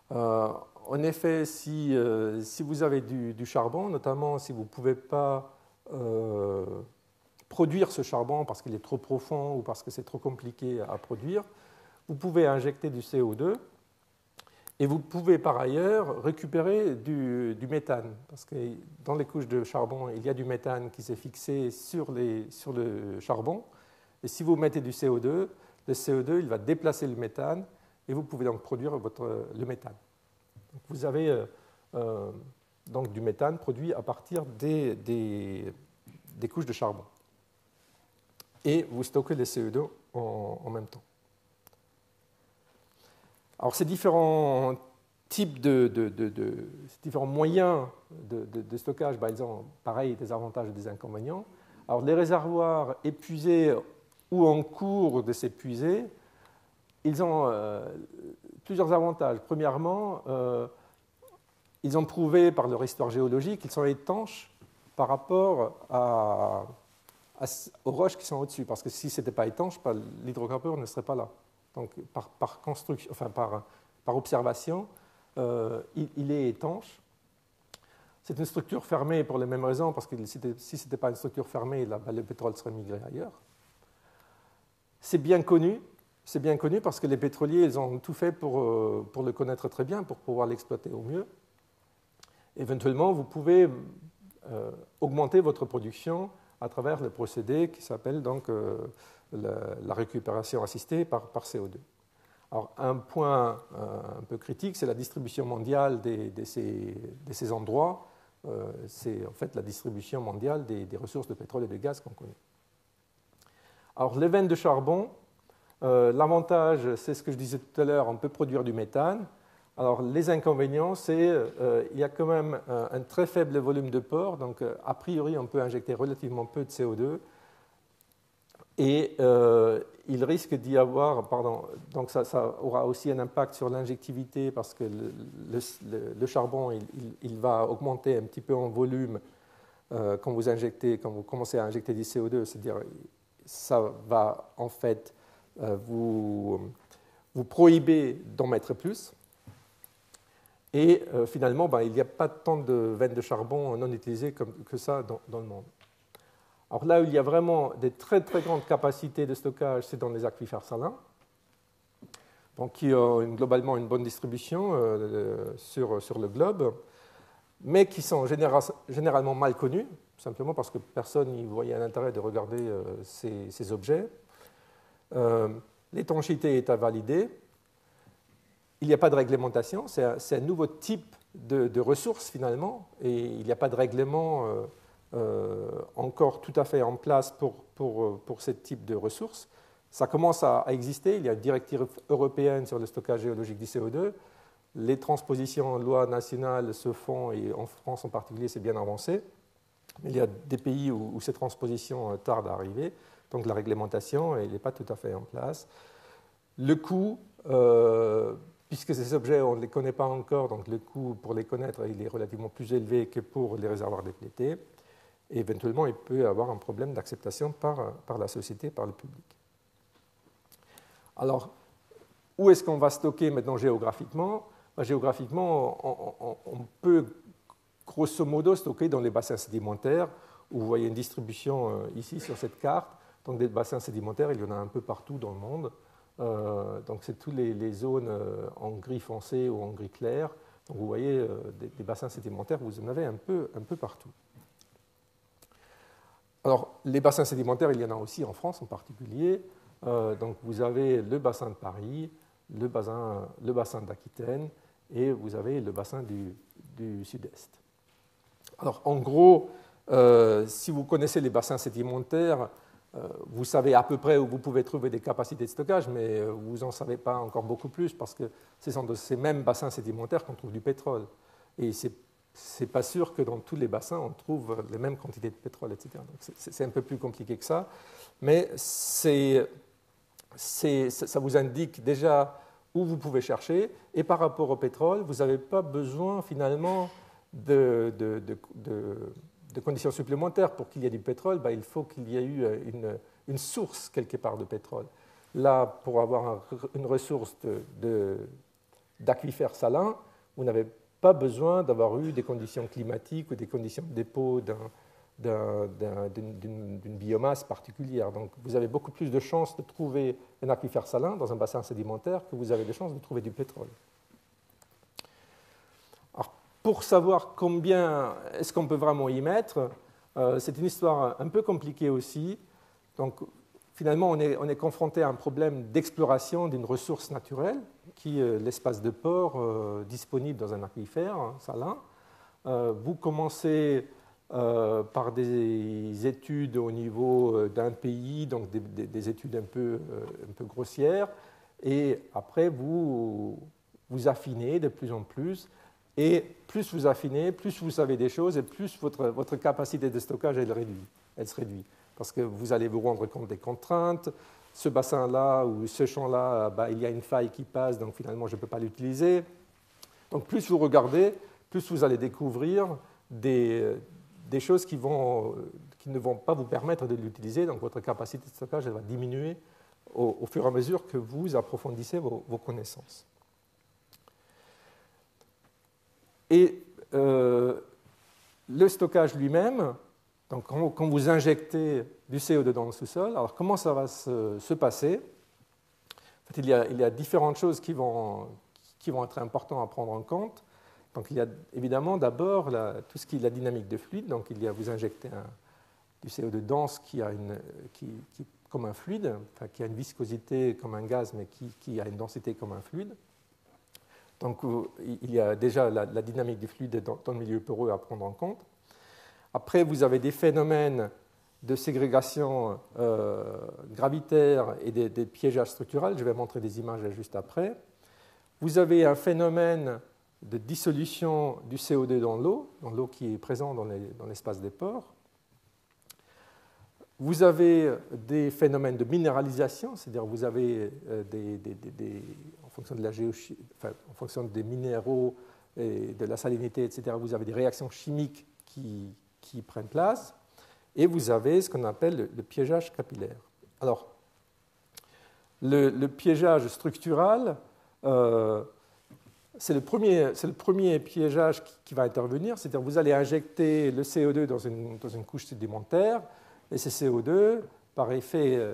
En effet, si vous avez du charbon, notamment si vous ne pouvez pas produire ce charbon parce qu'il est trop profond ou parce que c'est trop compliqué à produire, vous pouvez injecter du CO2 et vous pouvez par ailleurs récupérer du méthane, parce que dans les couches de charbon, il y a du méthane qui s'est fixé sur le charbon, et si vous mettez du CO2, le CO2 il va déplacer le méthane et vous pouvez donc produire le méthane. Donc vous avez donc du méthane produit à partir des couches de charbon. Et vous stockez le CO2 en même temps. Alors ces différents types différents moyens de stockage, ils ont pareil des avantages et des inconvénients. Alors les réservoirs épuisés ou en cours de s'épuiser, ils ont plusieurs avantages. Premièrement, ils ont prouvé par leur histoire géologique qu'ils sont étanches par rapport aux roches qui sont au-dessus, parce que si ce n'était pas étanche, l'hydrocarbure ne serait pas là. Donc par construction, enfin par observation, il est étanche. C'est une structure fermée pour les mêmes raisons, parce que si ce n'était pas une structure fermée, le pétrole serait migré ailleurs. C'est bien connu parce que les pétroliers ils ont tout fait pour le connaître très bien, pour pouvoir l'exploiter au mieux. Éventuellement, vous pouvez augmenter votre production à travers le procédé qui s'appelle donc la récupération assistée par CO2. Alors, un point un peu critique, c'est la distribution mondiale de ces endroits. C'est en fait la distribution mondiale des ressources de pétrole et de gaz qu'on connaît. Alors, les veines de charbon, l'avantage, c'est ce que je disais tout à l'heure, on peut produire du méthane. Alors, les inconvénients, c'est qu'il y a quand même un très faible volume de pores, donc a priori, on peut injecter relativement peu de CO2. Et il risque d'y avoir, donc ça aura aussi un impact sur l'injectivité parce que le charbon, il va augmenter un petit peu en volume quand vous commencez à injecter du CO2, c'est-à-dire ça va en fait vous prohiber d'en mettre plus. Et finalement, il n'y a pas tant de veines de charbon non utilisées que ça dans le monde. Alors là où il y a vraiment des très très grandes capacités de stockage, c'est dans les aquifères salins, donc qui ont globalement une bonne distribution sur le globe, mais qui sont généralement mal connus, simplement parce que personne n'y voyait un intérêt de regarder ces objets. L'étanchéité est à valider. Il n'y a pas de réglementation, c'est un nouveau type de ressources finalement, et il n'y a pas de règlement encore tout à fait en place pour ce type de ressources. Ça commence à exister, il y a une directive européenne sur le stockage géologique du CO2, les transpositions en loi nationale se font, et en France en particulier c'est bien avancé, mais il y a des pays où ces transpositions tardent à arriver, donc la réglementation n'est pas tout à fait en place. Le coût, puisque ces objets, on ne les connaît pas encore, donc le coût pour les connaître, il est relativement plus élevé que pour les réservoirs déplétés. Et éventuellement, il peut y avoir un problème d'acceptation par la société, par le public. Alors, où est-ce qu'on va stocker maintenant géographiquement ? Géographiquement, on peut grosso modo stocker dans les bassins sédimentaires où vous voyez une distribution ici sur cette carte. Donc des bassins sédimentaires, il y en a un peu partout dans le monde. Donc c'est toutes les zones en gris foncé ou en gris clair. Donc vous voyez des bassins sédimentaires, vous en avez un peu partout. Alors les bassins sédimentaires, il y en a aussi en France en particulier. Donc vous avez le bassin de Paris, le bassin d'Aquitaine et vous avez le bassin du Sud-Est. Alors en gros, si vous connaissez les bassins sédimentaires, vous savez à peu près où vous pouvez trouver des capacités de stockage, mais vous n'en savez pas encore beaucoup plus parce que ce sont de ces mêmes bassins sédimentaires qu'on trouve du pétrole. Et c'est pas sûr que dans tous les bassins, on trouve les mêmes quantités de pétrole, etc. Donc c'est un peu plus compliqué que ça, mais ça vous indique déjà où vous pouvez chercher, et par rapport au pétrole, vous n'avez pas besoin finalement de conditions supplémentaires. Pour qu'il y ait du pétrole, il faut qu'il y ait eu une source quelque part de pétrole. Là, pour avoir une ressource d'aquifères salins, vous n'avez pas besoin d'avoir eu des conditions climatiques ou des conditions de dépôt d'une biomasse particulière. Donc vous avez beaucoup plus de chances de trouver un aquifère salin dans un bassin sédimentaire que vous avez de chances de trouver du pétrole. Alors, pour savoir combien est-ce qu'on peut vraiment y mettre, c'est une histoire un peu compliquée aussi. Donc finalement, on est confronté à un problème d'exploration d'une ressource naturelle qui est l'espace de pore disponible dans un aquifère salin. Vous commencez par des études au niveau d'un pays, donc des études un peu grossières, et après vous affinez de plus en plus, et plus vous affinez, plus vous savez des choses, et plus votre capacité de stockage elle se réduit, parce que vous allez vous rendre compte des contraintes. Ce bassin-là ou ce champ-là, il y a une faille qui passe, donc finalement je ne peux pas l'utiliser. Donc plus vous regardez, plus vous allez découvrir des choses qui ne vont pas vous permettre de l'utiliser, donc votre capacité de stockage elle va diminuer au fur et à mesure que vous approfondissez vos connaissances. Et le stockage lui-même, donc quand vous injectez du CO2 dans le sous-sol, alors comment ça va se passer? En fait, il y a différentes choses qui vont être importantes à prendre en compte. Donc il y a évidemment d'abord tout ce qui est la dynamique de fluide. Donc vous injectez du CO2 dense qui comme un fluide, enfin, qui a une viscosité comme un gaz, mais qui a une densité comme un fluide. Donc il y a déjà la dynamique du fluide dans le milieu poreux à prendre en compte. Après, vous avez des phénomènes de ségrégation gravitaire et des piégeages structurels. Je vais montrer des images juste après. Vous avez un phénomène de dissolution du CO2 dans l'eau qui est présent dans l'espace des pores. Vous avez des phénomènes de minéralisation, c'est-à-dire vous avez en fonction de la en fonction des minéraux et de la salinité, etc., vous avez des réactions chimiques qui prennent place, et vous avez ce qu'on appelle le piégeage capillaire. Alors, le piégeage structural, c'est le premier piégeage qui va intervenir, c'est-à-dire vous allez injecter le CO2 dans une couche sédimentaire, et ce CO2, par effet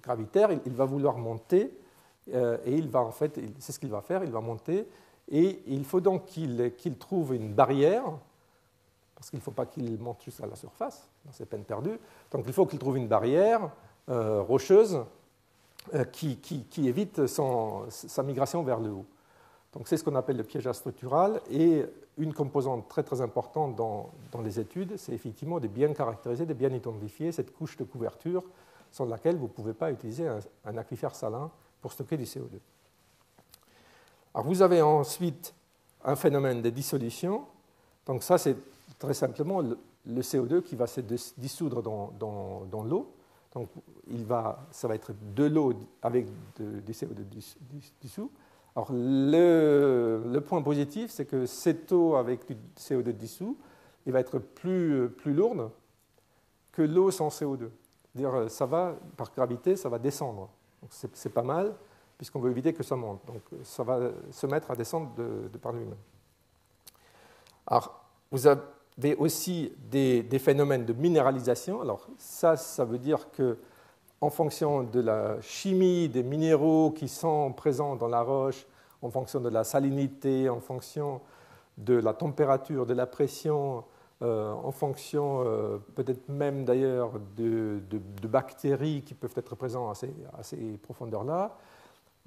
gravitaire, il va vouloir monter, et c'est ce qu'il va faire, il va monter, et il faut donc qu'il trouve une barrière, parce qu'il ne faut pas qu'il monte juste à la surface, c'est peine perdue, donc il faut qu'il trouve une barrière rocheuse qui évite sa migration vers le haut. Donc c'est ce qu'on appelle le piégeage structural, et une composante très très importante dans les études, c'est effectivement de bien caractériser, de bien identifier cette couche de couverture sans laquelle vous ne pouvez pas utiliser un aquifère salin pour stocker du CO2. Alors vous avez ensuite un phénomène de dissolution, donc ça c'est très simplement le CO2 qui va se dissoudre dans l'eau. Donc ça va être de l'eau avec du CO2 dissous. Alors le point positif, c'est que cette eau avec du CO2 dissous, il va être plus lourde que l'eau sans CO2. C'est-à-dire, par gravité, ça va descendre. Donc c'est pas mal, puisqu'on veut éviter que ça monte. Donc ça va se mettre à descendre de par lui-même. Alors, avez aussi des phénomènes de minéralisation. Alors ça veut dire que en fonction de la chimie des minéraux qui sont présents dans la roche, en fonction de la salinité, en fonction de la température, de la pression, en fonction peut-être même d'ailleurs de bactéries qui peuvent être présentes à ces profondeurs-là,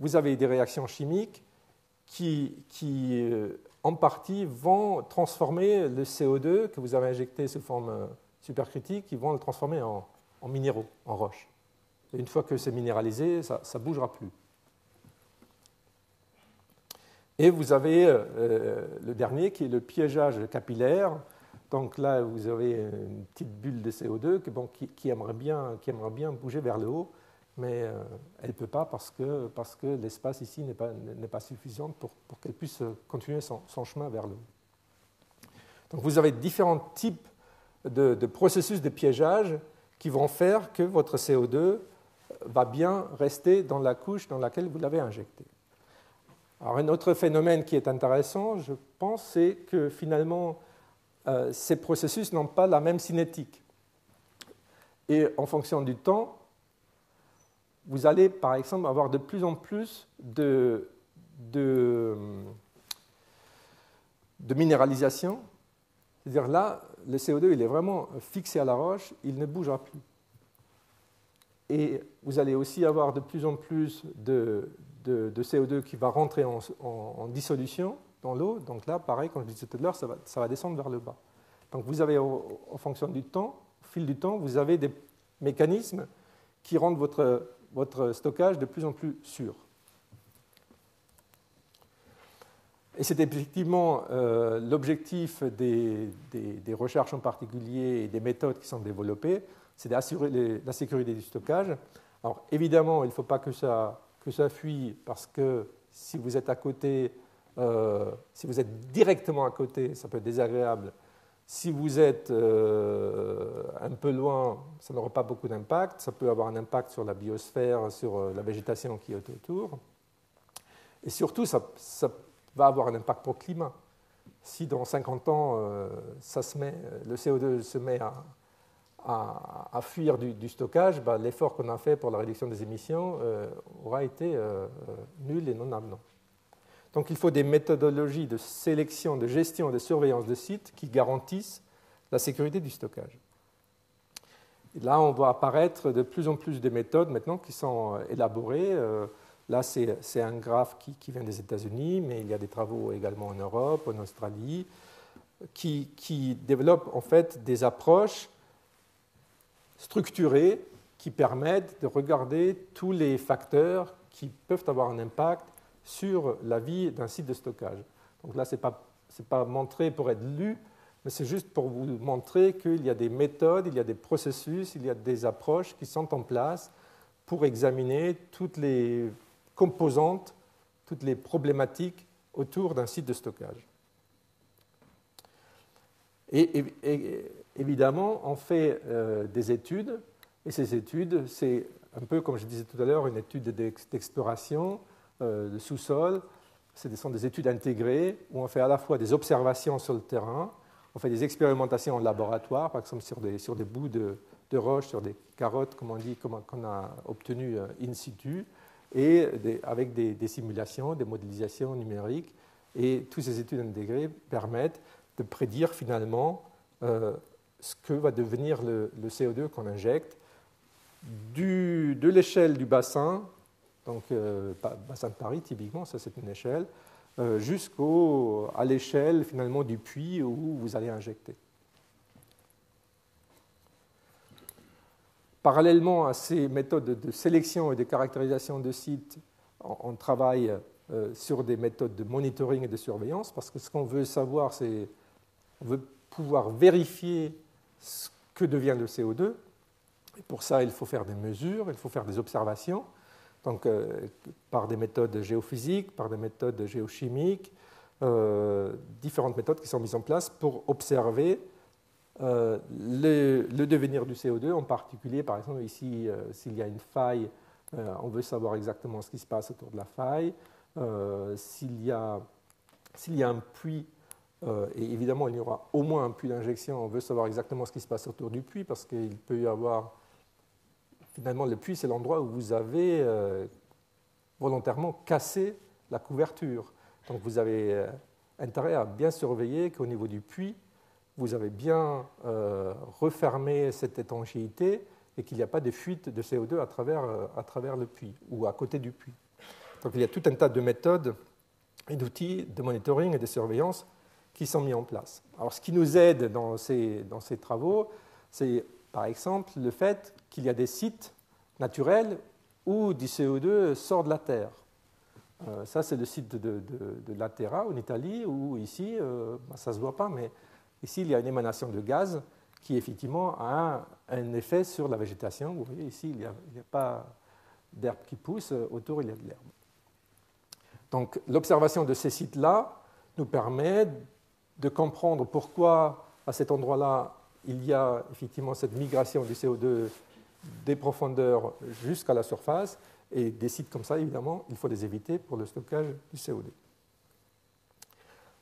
vous avez des réactions chimiques qui en partie, vont transformer le CO2 que vous avez injecté sous forme supercritique, ils vont le transformer en minéraux, en roches. Et une fois que c'est minéralisé, ça ne bougera plus. Et vous avez le dernier qui est le piégeage capillaire. Donc là, vous avez une petite bulle de CO2 qui aimerait bien bouger vers le haut, mais elle ne peut pas parce que l'espace ici n'est pas suffisant pour qu'elle puisse continuer son chemin vers le haut. Donc vous avez différents types de processus de piégeage qui vont faire que votre CO2 va bien rester dans la couche dans laquelle vous l'avez injecté. Alors un autre phénomène qui est intéressant, je pense, c'est que finalement, ces processus n'ont pas la même cinétique. Et en fonction du temps, vous allez, par exemple, avoir de plus en plus de minéralisation. C'est-à-dire là, le CO2, il est vraiment fixé à la roche, il ne bougera plus. Et vous allez aussi avoir de plus en plus de CO2 qui va rentrer en dissolution dans l'eau. Donc là, pareil, comme je disais tout à l'heure, ça va descendre vers le bas. Donc vous avez, en fonction du temps, au fil du temps, vous avez des mécanismes qui rendent votre stockage de plus en plus sûr. Et c'est effectivement l'objectif des recherches en particulier et des méthodes qui sont développées, c'est d'assurer la sécurité du stockage. Alors évidemment, il ne faut pas que ça fuit, parce que si vous êtes à côté, si vous êtes directement à côté, ça peut être désagréable. Si vous êtes un peu loin, ça n'aura pas beaucoup d'impact. Ça peut avoir un impact sur la biosphère, sur la végétation qui est autour. Et surtout, ça va avoir un impact pour le climat. Si dans 50 ans, le CO2 se met à fuir du stockage, l'effort qu'on a fait pour la réduction des émissions aura été nul et non avenant. Donc il faut des méthodologies de sélection, de gestion et de surveillance de sites qui garantissent la sécurité du stockage. Et là, on voit apparaître de plus en plus de méthodes maintenant qui sont élaborées. Là, c'est un graphe qui vient des États-Unis, mais il y a des travaux également en Europe, en Australie, qui développent en fait des approches structurées qui permettent de regarder tous les facteurs qui peuvent avoir un impact sur la vie d'un site de stockage. Donc là, ce n'est pas montré pour être lu, mais c'est juste pour vous montrer qu'il y a des méthodes, il y a des processus, il y a des approches qui sont en place pour examiner toutes les composantes, toutes les problématiques autour d'un site de stockage. Et évidemment, on fait des études, et ces études, c'est un peu, comme je disais tout à l'heure, une étude d'exploration de sous-sol. Ce sont des études intégrées où on fait à la fois des observations sur le terrain, on fait des expérimentations en laboratoire, par exemple sur des bouts de roche, sur des carottes, comme on dit, qu'on a obtenues in situ, et avec des simulations, des modélisations numériques. Et toutes ces études intégrées permettent de prédire finalement ce que va devenir le CO2 qu'on injecte de l'échelle du bassin, donc bassin de Paris typiquement, ça c'est une échelle, jusqu'à l'échelle finalement du puits où vous allez injecter. Parallèlement à ces méthodes de sélection et de caractérisation de sites, on travaille sur des méthodes de monitoring et de surveillance, parce que ce qu'on veut savoir, c'est on veut pouvoir vérifier ce que devient le CO2. Et pour ça, il faut faire des mesures, il faut faire des observations, donc par des méthodes géophysiques, par des méthodes géochimiques, différentes méthodes qui sont mises en place pour observer le devenir du CO2, en particulier, par exemple, ici, s'il y a une faille, on veut savoir exactement ce qui se passe autour de la faille. S'il y a un puits Et évidemment, il y aura au moins un puits d'injection. On veut savoir exactement ce qui se passe autour du puits, parce qu'il peut y avoir... Finalement, le puits, c'est l'endroit où vous avez volontairement cassé la couverture. Donc vous avez intérêt à bien surveiller qu'au niveau du puits, vous avez bien refermé cette étanchéité et qu'il n'y a pas de fuite de CO2 à travers le puits ou à côté du puits. Donc il y a tout un tas de méthodes et d'outils de monitoring et de surveillance qui sont mis en place. Alors ce qui nous aide dans ces travaux, c'est par exemple le fait qu'il y a des sites naturels où du CO2 sort de la Terre. Ça, c'est le site de Laterra, en Italie, où ici, ça ne se voit pas, mais ici, il y a une émanation de gaz qui, effectivement, a un effet sur la végétation. Vous voyez, ici, il n'y a pas d'herbe qui pousse, autour, il y a de l'herbe. Donc, l'observation de ces sites-là nous permet de comprendre pourquoi, à cet endroit-là, il y a effectivement cette migration du CO2 des profondeurs jusqu'à la surface. Et des sites comme ça, évidemment, il faut les éviter pour le stockage du CO2.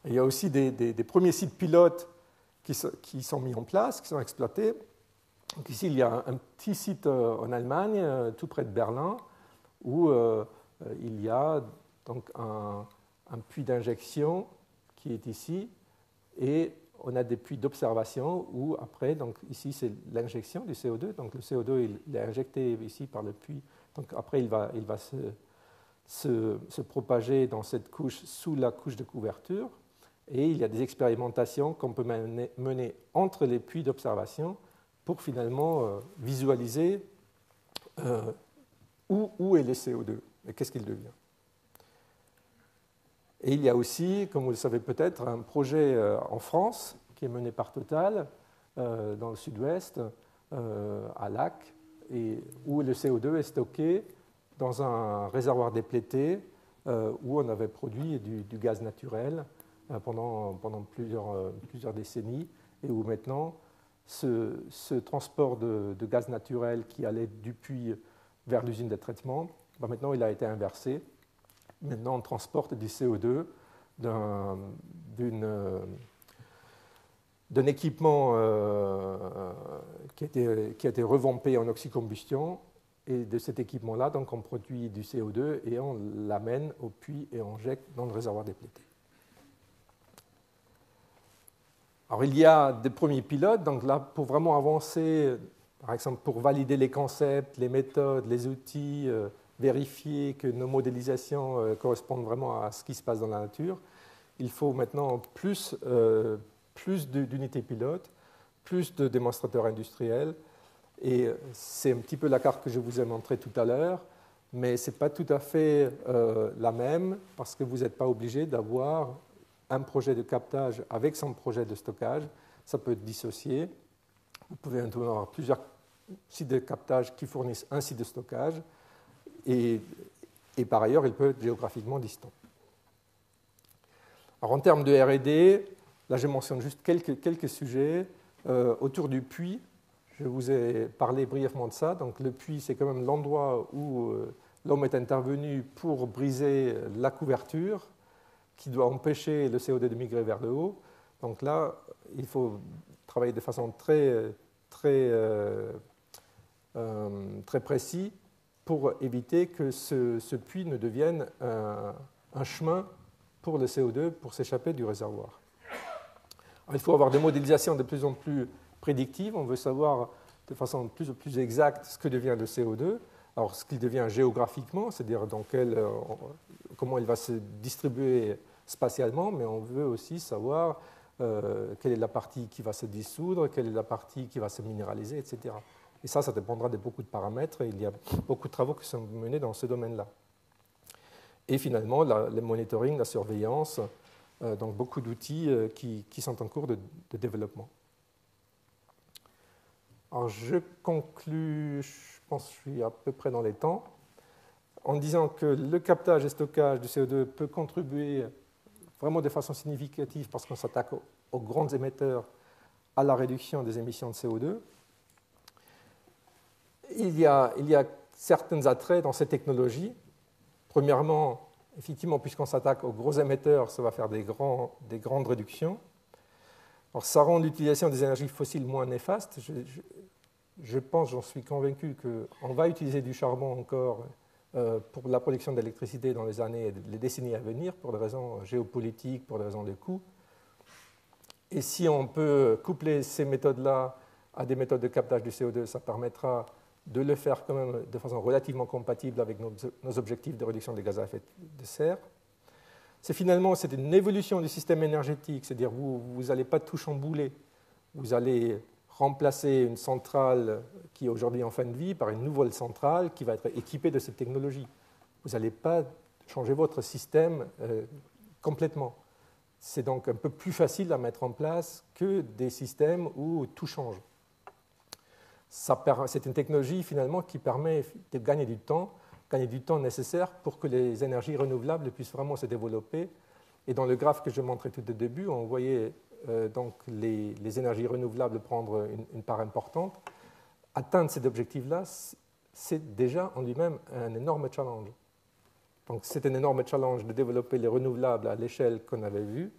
Il y a aussi des premiers sites pilotes qui sont mis en place, qui sont exploités. Donc ici, il y a un petit site en Allemagne, tout près de Berlin, où il y a donc un puits d'injection qui est ici, et on a des puits d'observation où après, donc ici c'est l'injection du CO2, donc le CO2 il est injecté ici par le puits, donc après il va se propager dans cette couche sous la couche de couverture, et il y a des expérimentations qu'on peut mener entre les puits d'observation pour finalement visualiser où est le CO2 et qu'est-ce qu'il devient. Et il y a aussi, comme vous le savez peut-être, un projet en France qui est mené par Total dans le sud-ouest, à Lac, et où le CO2 est stocké dans un réservoir déplété où on avait produit du gaz naturel pendant plusieurs décennies, et où maintenant ce transport de gaz naturel qui allait du puits vers l'usine de traitement, maintenant il a été inversé. Maintenant, on transporte du CO2 d'un équipement qui a été revampé en oxycombustion, et de cet équipement-là, donc on produit du CO2 et on l'amène au puits et on jette dans le réservoir déplété. Alors il y a des premiers pilotes, donc là pour vraiment avancer, par exemple pour valider les concepts, les méthodes, les outils, vérifier que nos modélisations correspondent vraiment à ce qui se passe dans la nature, il faut maintenant plus d'unités pilotes, plus de démonstrateurs industriels. Et c'est un petit peu la carte que je vous ai montrée tout à l'heure, mais ce n'est pas tout à fait la même, parce que vous n'êtes pas obligé d'avoir un projet de captage avec son projet de stockage. Ça peut être dissocié. Vous pouvez avoir plusieurs sites de captage qui fournissent un site de stockage, et par ailleurs, il peut être géographiquement distant. Alors, en termes de R&D, là je mentionne juste quelques sujets. Autour du puits, je vous ai parlé brièvement de ça. Donc, le puits, c'est quand même l'endroit où l'homme est intervenu pour briser la couverture qui doit empêcher le CO2 de migrer vers le haut. Donc là, il faut travailler de façon très précise pour éviter que ce puits ne devienne un chemin pour le CO2 pour s'échapper du réservoir. Alors, il faut avoir des modélisations de plus en plus prédictives. On veut savoir de façon de plus en plus exacte ce que devient le CO2. Alors, ce qu'il devient géographiquement, c'est-à-dire comment il va se distribuer spatialement, mais on veut aussi savoir quelle est la partie qui va se dissoudre, quelle est la partie qui va se minéraliser, etc. Et ça dépendra de beaucoup de paramètres, et il y a beaucoup de travaux qui sont menés dans ce domaine-là. Et finalement, le monitoring, la surveillance, donc beaucoup d'outils qui sont en cours de développement. Alors je conclus, je pense que je suis à peu près dans les temps, en disant que le captage et stockage du CO2 peut contribuer vraiment de façon significative, parce qu'on s'attaque aux grands émetteurs, à la réduction des émissions de CO2. Il y a certains attraits dans ces technologies. Premièrement, effectivement, puisqu'on s'attaque aux gros émetteurs, ça va faire des grandes réductions. Alors, ça rend l'utilisation des énergies fossiles moins néfaste. Je pense, j'en suis convaincu, qu'on va utiliser du charbon encore pour la production d'électricité dans les années et les décennies à venir, pour des raisons géopolitiques, pour des raisons de coût. Et si on peut coupler ces méthodes-là à des méthodes de captage du CO2, ça permettra de le faire quand même de façon relativement compatible avec nos objectifs de réduction des gaz à effet de serre. C'est une évolution du système énergétique, c'est-à-dire vous n'allez pas tout chambouler, vous allez remplacer une centrale qui est aujourd'hui en fin de vie par une nouvelle centrale qui va être équipée de cette technologie. Vous n'allez pas changer votre système complètement. C'est donc un peu plus facile à mettre en place que des systèmes où tout change. C'est une technologie finalement qui permet de gagner du temps nécessaire pour que les énergies renouvelables puissent vraiment se développer. Et dans le graphe que je montrais tout au début, on voyait donc les énergies renouvelables prendre une part importante. Atteindre cet objectif-là, c'est déjà en lui-même un énorme challenge. Donc c'est un énorme challenge de développer les renouvelables à l'échelle qu'on avait vue,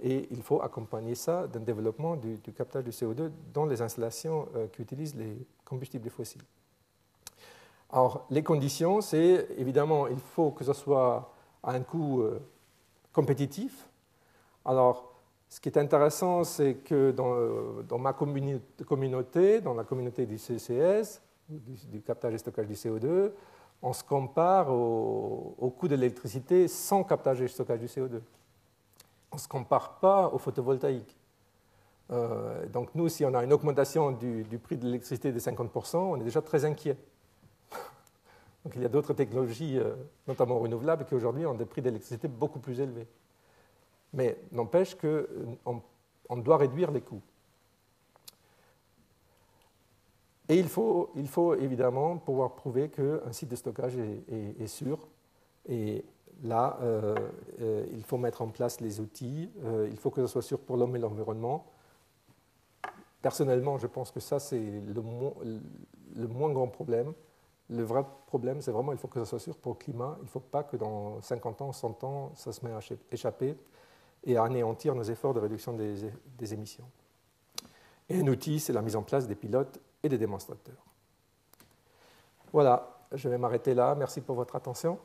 et il faut accompagner ça d'un développement du captage du CO2 dans les installations qui utilisent les combustibles fossiles. Alors les conditions, c'est évidemment, il faut que ce soit à un coût compétitif. Alors, ce qui est intéressant, c'est que dans ma communauté, dans la communauté du CCS, du captage et stockage du CO2, on se compare au coût de l'électricité sans captage et stockage du CO2. On ne se compare pas au photovoltaïque. Donc nous, si on a une augmentation du prix de l'électricité de 50%, on est déjà très inquiet. Donc il y a d'autres technologies, notamment renouvelables, qui aujourd'hui ont des prix d'électricité beaucoup plus élevés. Mais n'empêche qu'on doit réduire les coûts. Et il faut évidemment pouvoir prouver qu'un site de stockage est sûr. Et là, il faut mettre en place les outils. Il faut que ce soit sûr pour l'homme et l'environnement. Personnellement, je pense que ça, c'est le moins grand problème. Le vrai problème, c'est vraiment qu'il faut que ça soit sûr pour le climat. Il ne faut pas que dans 50 ans, 100 ans, ça se met à échapper et à anéantir nos efforts de réduction des émissions. Et un outil, c'est la mise en place des pilotes et des démonstrateurs. Voilà, je vais m'arrêter là. Merci pour votre attention.